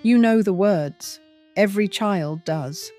You know the words. Every child does.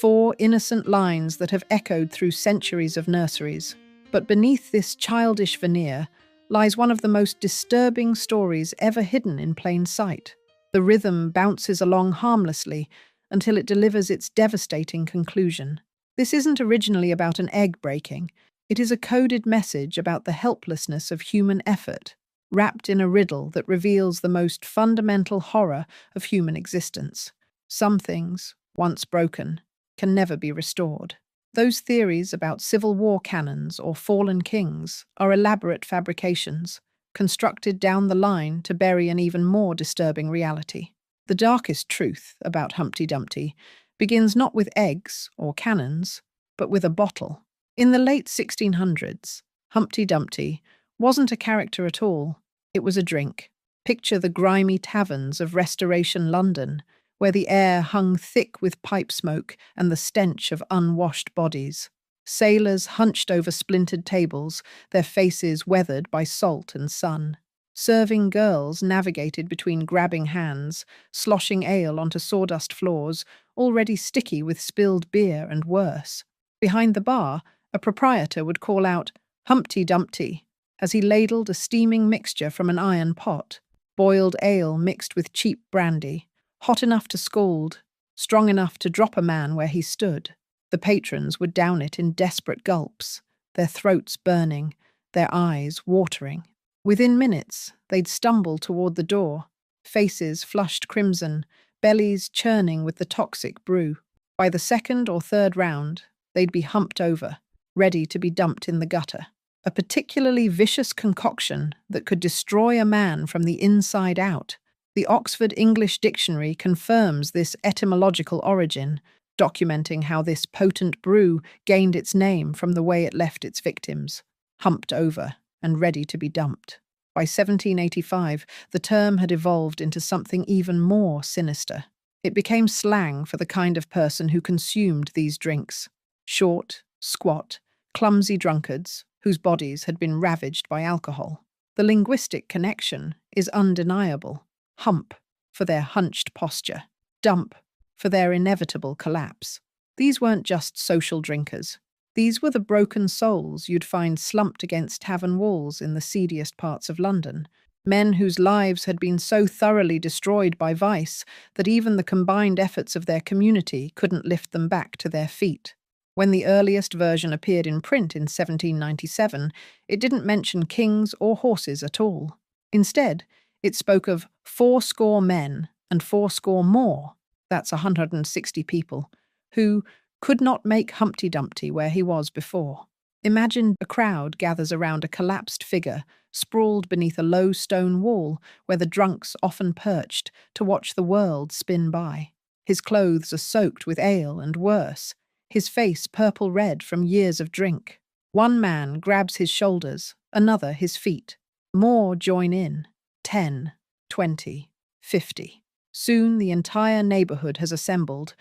4 innocent lines that have echoed through centuries of nurseries. But beneath this childish veneer lies one of the most disturbing stories ever hidden in plain sight. The rhythm bounces along harmlessly until it delivers its devastating conclusion. This isn't originally about an egg breaking. It is a coded message about the helplessness of human effort, wrapped in a riddle that reveals the most fundamental horror of human existence. Some things, once broken, can never be restored. Those theories about civil war cannons or fallen kings are elaborate fabrications, constructed down the line to bury an even more disturbing reality. The darkest truth about Humpty Dumpty begins not with eggs or cannons, but with a bottle. In the late 1600s, Humpty Dumpty wasn't a character at all. It was a drink. Picture the grimy taverns of Restoration London, where the air hung thick with pipe smoke and the stench of unwashed bodies. Sailors hunched over splintered tables, their faces weathered by salt and sun. Serving girls navigated between grabbing hands, sloshing ale onto sawdust floors, already sticky with spilled beer and worse. Behind the bar, a proprietor would call out, "Humpty Dumpty," as he ladled a steaming mixture from an iron pot, boiled ale mixed with cheap brandy, hot enough to scald, strong enough to drop a man where he stood. The patrons would down it in desperate gulps, their throats burning, their eyes watering. Within minutes, they'd stumble toward the door, faces flushed crimson, bellies churning with the toxic brew. By the second or third round, they'd be humped over, ready to be dumped in the gutter. A particularly vicious concoction that could destroy a man from the inside out. The Oxford English Dictionary confirms this etymological origin, documenting how this potent brew gained its name from the way it left its victims, humped over and ready to be dumped. By 1785, the term had evolved into something even more sinister. It became slang for the kind of person who consumed these drinks. Short, squat, clumsy drunkards whose bodies had been ravaged by alcohol. The linguistic connection is undeniable. Hump for their hunched posture. Dump for their inevitable collapse. These weren't just social drinkers. These were the broken souls you'd find slumped against tavern walls in the seediest parts of London. Men whose lives had been so thoroughly destroyed by vice that even the combined efforts of their community couldn't lift them back to their feet. When the earliest version appeared in print in 1797, it didn't mention kings or horses at all. Instead, it spoke of 80 men and 80 more, that's 160 people, who could not make Humpty Dumpty where he was before. Imagine a crowd gathers around a collapsed figure, sprawled beneath a low stone wall where the drunks often perched to watch the world spin by. His clothes are soaked with ale and worse, his face purple-red from years of drink. One man grabs his shoulders, another his feet. More join in. 10, 20, 50. Soon the entire neighborhood has assembled,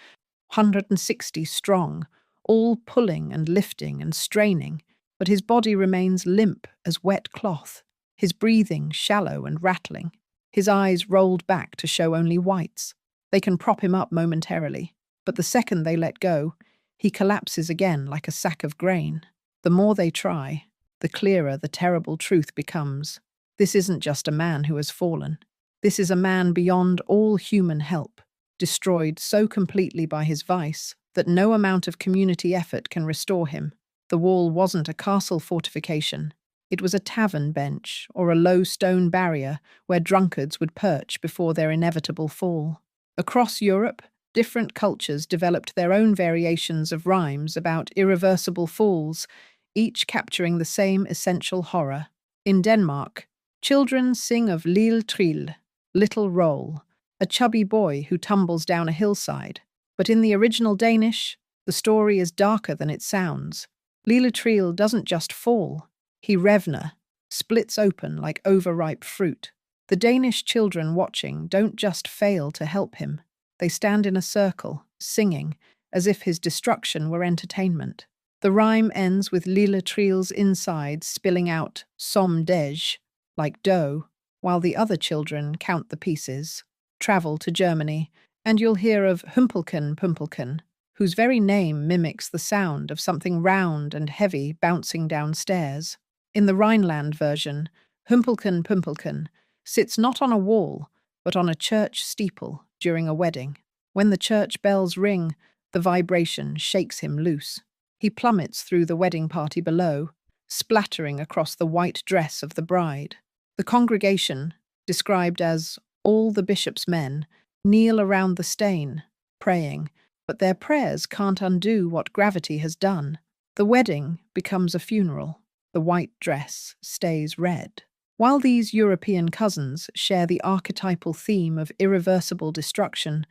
160 strong, all pulling and lifting and straining, but his body remains limp as wet cloth, his breathing shallow and rattling, his eyes rolled back to show only whites. They can prop him up momentarily, but the second they let go, he collapses again like a sack of grain. The more they try, the clearer the terrible truth becomes. This isn't just a man who has fallen. This is a man beyond all human help, destroyed so completely by his vice that no amount of community effort can restore him. The wall wasn't a castle fortification. It was a tavern bench or a low stone barrier where drunkards would perch before their inevitable fall. Across Europe, different cultures developed their own variations of rhymes about irreversible falls, each capturing the same essential horror. In Denmark, children sing of Lille Trill, little roll, a chubby boy who tumbles down a hillside. But in the original Danish, the story is darker than it sounds. Lille Trill doesn't just fall, he revner, splits open like overripe fruit. The Danish children watching don't just fail to help him. They stand in a circle, singing, as if his destruction were entertainment. The rhyme ends with Lille Trill's insides spilling out som dej, like dough, while the other children count the pieces. travel to Germany, and you'll hear of Humpelken, whose very name mimics the sound of something round and heavy bouncing downstairs. In the Rhineland version, Humpelken sits not on a wall, but on a church steeple during a wedding. When the church bells ring, the vibration shakes him loose. He plummets through the wedding party below, splattering across the white dress of the bride. The congregation, described as all the bishop's men, kneel around the stain, praying, but their prayers can't undo what gravity has done. The wedding becomes a funeral. The white dress stays red. While these European cousins share the archetypal theme of irreversible destruction,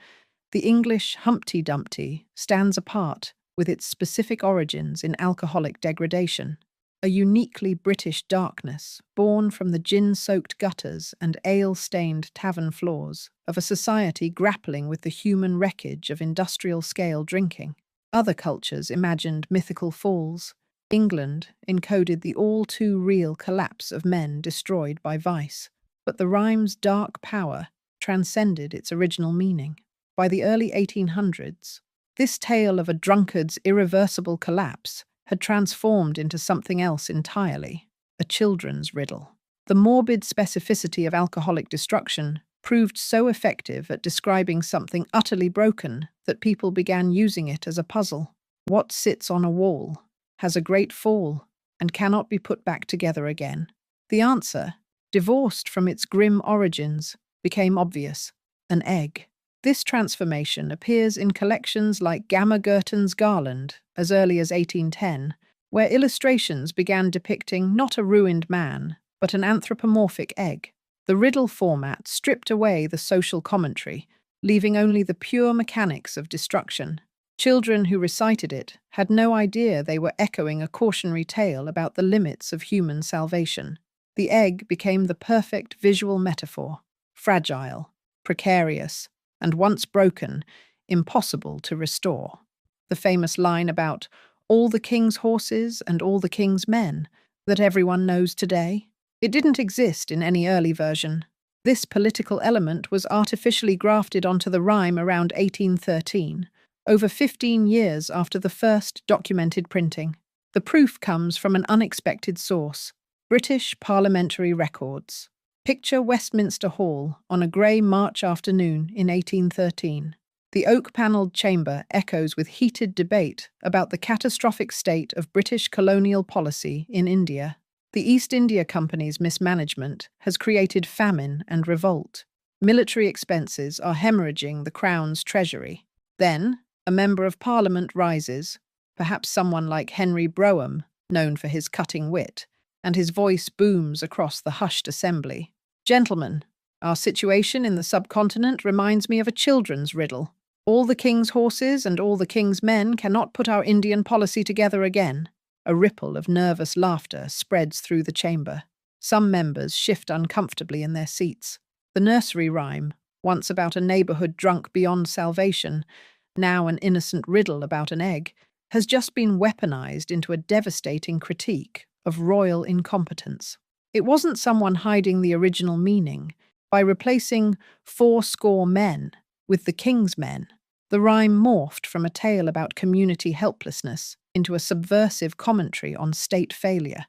the English Humpty Dumpty stands apart with its specific origins in alcoholic degradation, a uniquely British darkness born from the gin-soaked gutters and ale-stained tavern floors of a society grappling with the human wreckage of industrial-scale drinking. Other cultures imagined mythical falls. England encoded the all-too-real collapse of men destroyed by vice, but the rhyme's dark power transcended its original meaning. By the early 1800s, this tale of a drunkard's irreversible collapse had transformed into something else entirely, a children's riddle. The morbid specificity of alcoholic destruction proved so effective at describing something utterly broken that people began using it as a puzzle. What sits on a wall has a great fall and cannot be put back together again. The answer, divorced from its grim origins, became obvious: an egg. This transformation appears in collections like Gamma Gurton's Garland as early as 1810, where illustrations began depicting not a ruined man, but an anthropomorphic egg. The riddle format stripped away the social commentary, leaving only the pure mechanics of destruction. Children who recited it had no idea they were echoing a cautionary tale about the limits of human salvation. The egg became the perfect visual metaphor: fragile, precarious, and once broken, impossible to restore. The famous line about all the king's horses and all the king's men that everyone knows today, it didn't exist in any early version. This political element was artificially grafted onto the rhyme around 1813, over 15 years after the first documented printing. The proof comes from an unexpected source: British parliamentary records. Picture Westminster Hall on a grey March afternoon in 1813. The oak-panelled chamber echoes with heated debate about the catastrophic state of British colonial policy in India. The East India Company's mismanagement has created famine and revolt. Military expenses are hemorrhaging the Crown's treasury. Then, a member of Parliament rises, perhaps someone like Henry Brougham, known for his cutting wit, and his voice booms across the hushed assembly. Gentlemen, our situation in the subcontinent reminds me of a children's riddle. All the king's horses and all the king's men cannot put our Indian policy together again. A ripple of nervous laughter spreads through the chamber. Some members shift uncomfortably in their seats. The nursery rhyme, once about a neighborhood drunk beyond salvation, now an innocent riddle about an egg, has just been weaponized into a devastating critique of royal incompetence. It wasn't someone hiding the original meaning. By replacing fourscore men with the king's men, the rhyme morphed from a tale about community helplessness into a subversive commentary on state failure.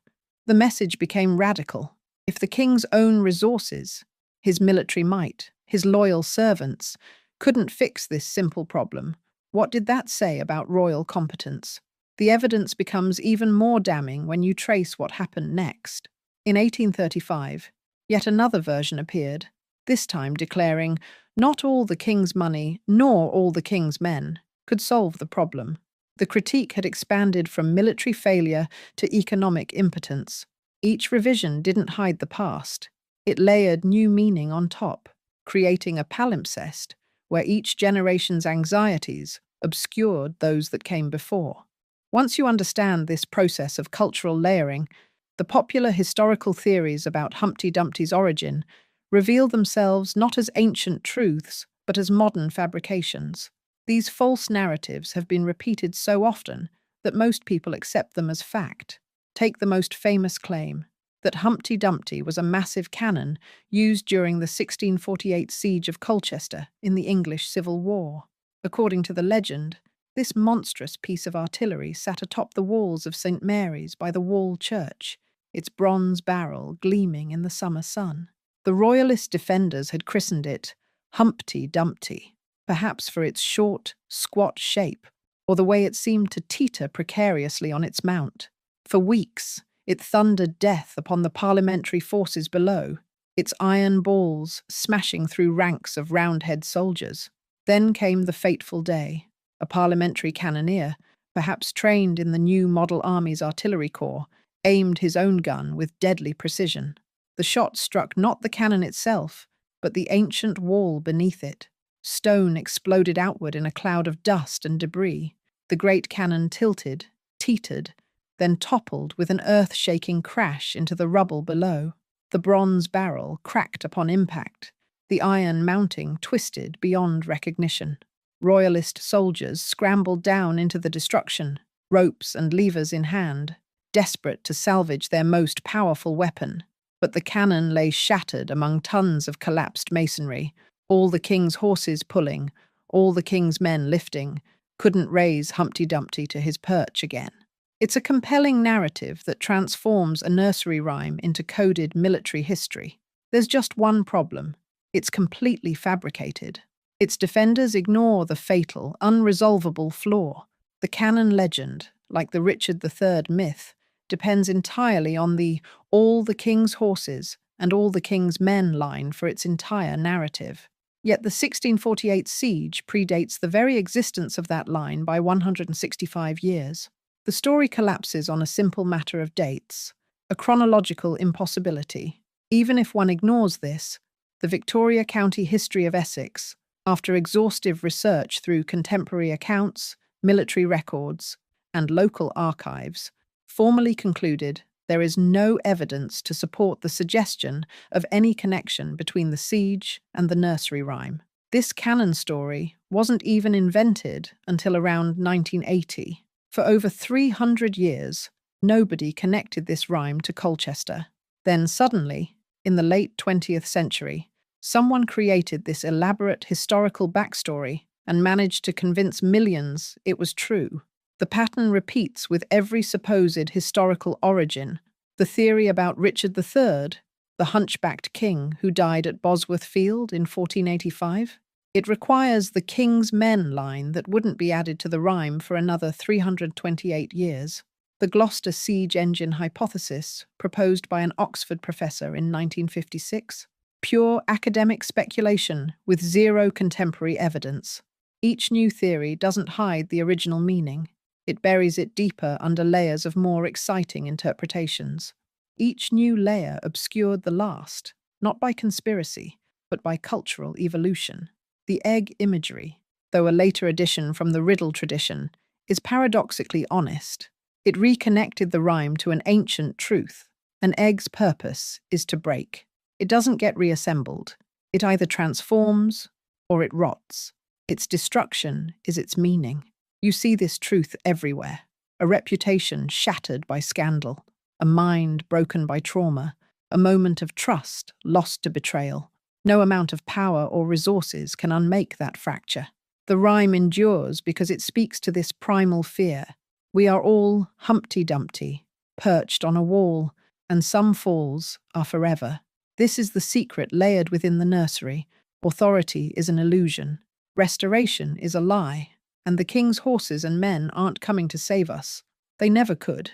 The message became radical. If the king's own resources, his military might, his loyal servants, couldn't fix this simple problem, what did that say about royal competence? The evidence becomes even more damning when you trace what happened next. In 1835, yet another version appeared, this time declaring not all the king's money nor all the king's men could solve the problem. The critique had expanded from military failure to economic impotence. Each revision didn't hide the past. It layered new meaning on top, creating a palimpsest where each generation's anxieties obscured those that came before. Once you understand this process of cultural layering, the popular historical theories about Humpty Dumpty's origin reveal themselves not as ancient truths, but as modern fabrications. These false narratives have been repeated so often that most people accept them as fact. Take the most famous claim: that Humpty Dumpty was a massive cannon used during the 1648 siege of Colchester in the English Civil War. According to the legend, this monstrous piece of artillery sat atop the walls of St. Mary's by the Wall Church, its bronze barrel gleaming in the summer sun. The royalist defenders had christened it Humpty Dumpty, perhaps for its short, squat shape, or the way it seemed to teeter precariously on its mount. For weeks, it thundered death upon the parliamentary forces below, its iron balls smashing through ranks of Roundhead soldiers. Then came the fateful day. A parliamentary cannoneer, perhaps trained in the new Model Army's artillery corps, aimed his own gun with deadly precision. The shot struck not the cannon itself, but the ancient wall beneath it. Stone exploded outward in a cloud of dust and debris. The great cannon tilted, teetered, then toppled with an earth-shaking crash into the rubble below. The bronze barrel cracked upon impact, the iron mounting twisted beyond recognition. Royalist soldiers scrambled down into the destruction, ropes and levers in hand, desperate to salvage their most powerful weapon. But the cannon lay shattered among tons of collapsed masonry, all the king's horses pulling, all the king's men lifting, couldn't raise Humpty Dumpty to his perch again. It's a compelling narrative that transforms a nursery rhyme into coded military history. There's just one problem. It's completely fabricated. Its defenders ignore the fatal, unresolvable flaw. The canon legend, like the Richard III myth, depends entirely on the all the king's horses and all the king's men line for its entire narrative. Yet the 1648 siege predates the very existence of that line by 165 years. The story collapses on a simple matter of dates, a chronological impossibility. Even if one ignores this, the Victoria County history of Essex, after exhaustive research through contemporary accounts, military records, and local archives, formally concluded there is no evidence to support the suggestion of any connection between the siege and the nursery rhyme. This canon story wasn't even invented until around 1980. For over 300 years, nobody connected this rhyme to Colchester. Then suddenly, in the late 20th century, someone created this elaborate historical backstory and managed to convince millions it was true. The pattern repeats with every supposed historical origin. The theory about Richard III, the hunchbacked king who died at Bosworth Field in 1485. It requires the king's men line that wouldn't be added to the rhyme for another 328 years. The Gloucester siege engine hypothesis, proposed by an Oxford professor in 1956. Pure academic speculation with zero contemporary evidence. Each new theory doesn't hide the original meaning. It buries it deeper under layers of more exciting interpretations. Each new layer obscured the last, not by conspiracy, but by cultural evolution. The egg imagery, though a later addition from the riddle tradition, is paradoxically honest. It reconnected the rhyme to an ancient truth. An egg's purpose is to break. It doesn't get reassembled. It either transforms or it rots. Its destruction is its meaning. You see this truth everywhere. A reputation shattered by scandal, a mind broken by trauma, a moment of trust lost to betrayal. No amount of power or resources can unmake that fracture. The rhyme endures because it speaks to this primal fear. We are all Humpty Dumpty, perched on a wall, and some falls are forever. This is the secret layered within the nursery. Authority is an illusion. Restoration is a lie. And the king's horses and men aren't coming to save us. They never could.